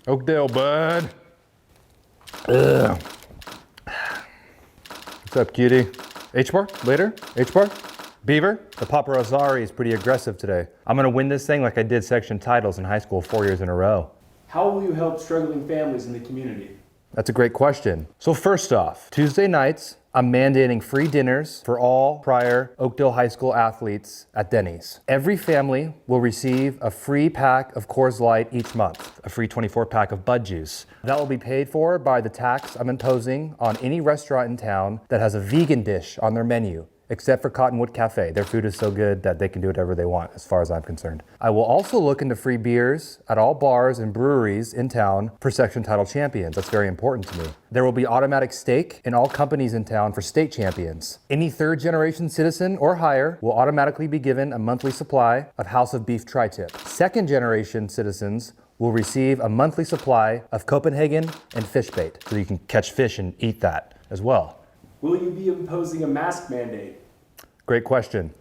Oakdale Bud. Ugh. What's up, cutie? H-bar? Later? H-bar? Beaver? The paparazzi is pretty aggressive today. I'm gonna win this thing like I did section titles in high school 4 years in a row. How will you help struggling families in the community? That's a great question. So first off, Tuesday nights, I'm mandating free dinners for all prior Oakdale High School athletes at Denny's. Every family will receive a free pack of Coors Light each month, a free 24-pack of Bud juice. That will be paid for by the tax I'm imposing on any restaurant in town that has a vegan dish on their menu, except for Cottonwood Cafe. Their food is so good that they can do whatever they want, as far as I'm concerned. I will also look into free beers at all bars and breweries in town for section title champions. That's very important to me. There will be automatic steak in all companies in town for state champions. Any third generation citizen or higher will automatically be given a monthly supply of House of Beef tri-tip. Second generation citizens will receive a monthly supply of Copenhagen and fish bait, so you can catch fish and eat that as well. Will you be imposing a mask mandate? Great question.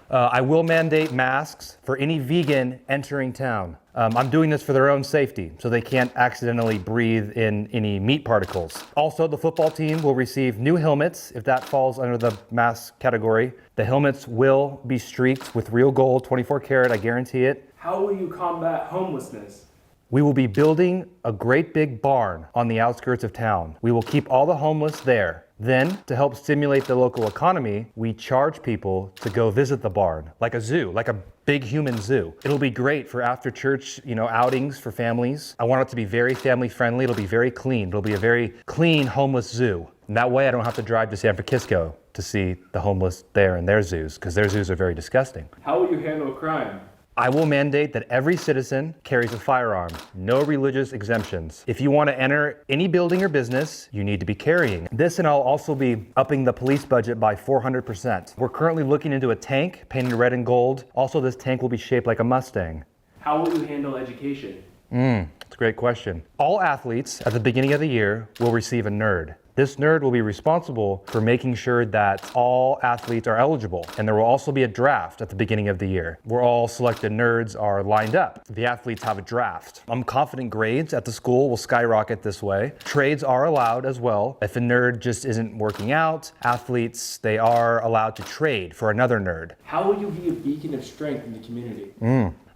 I will mandate masks for any vegan entering town. I'm doing this for their own safety, so they can't accidentally breathe in any meat particles. Also, the football team will receive new helmets if that falls under the mask category. The helmets will be streaked with real gold, 24 karat, I guarantee it. How will you combat homelessness? We will be building a great big barn on the outskirts of town. We will keep all the homeless there. Then, to help stimulate the local economy, we charge people to go visit the barn, like a zoo, like a big human zoo. It'll be great for after church, outings for families. I want it to be very family friendly. It'll be very clean. It'll be a very clean homeless zoo. And that way I don't have to drive to San Francisco to see the homeless there in their zoos, because their zoos are very disgusting. How will you handle crime? I will mandate that every citizen carries a firearm, no religious exemptions. If you want to enter any building or business, you need to be carrying. This, and I'll also be upping the police budget by 400%. We're currently looking into a tank painted red and gold. Also, this tank will be shaped like a Mustang. How will you handle education? That's a great question. All athletes at the beginning of the year will receive a nerd. This nerd will be responsible for making sure that all athletes are eligible. And there will also be a draft at the beginning of the year, where all selected nerds are lined up. The athletes have a draft. I'm confident grades at the school will skyrocket this way. Trades are allowed as well. If a nerd just isn't working out, athletes, they are allowed to trade for another nerd. How will you be a beacon of strength in the community?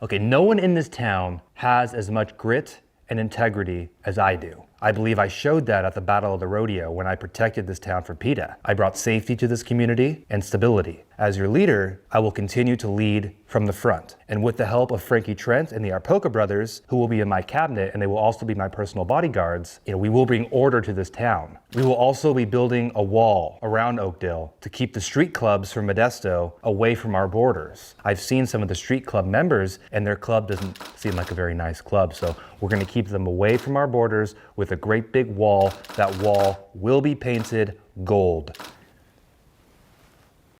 Okay, no one in this town has as much grit and integrity as I do. I believe I showed that at the Battle of the Rodeo when I protected this town from PETA. I brought safety to this community and stability. As your leader, I will continue to lead from the front. And with the help of Frankie Trent and the Arpoca brothers, who will be in my cabinet and they will also be my personal bodyguards, we will bring order to this town. We will also be building a wall around Oakdale to keep the street clubs from Modesto away from our borders. I've seen some of the street club members and their club doesn't seem like a very nice club, so we're gonna keep them away from our borders with a great big wall. That wall will be painted gold.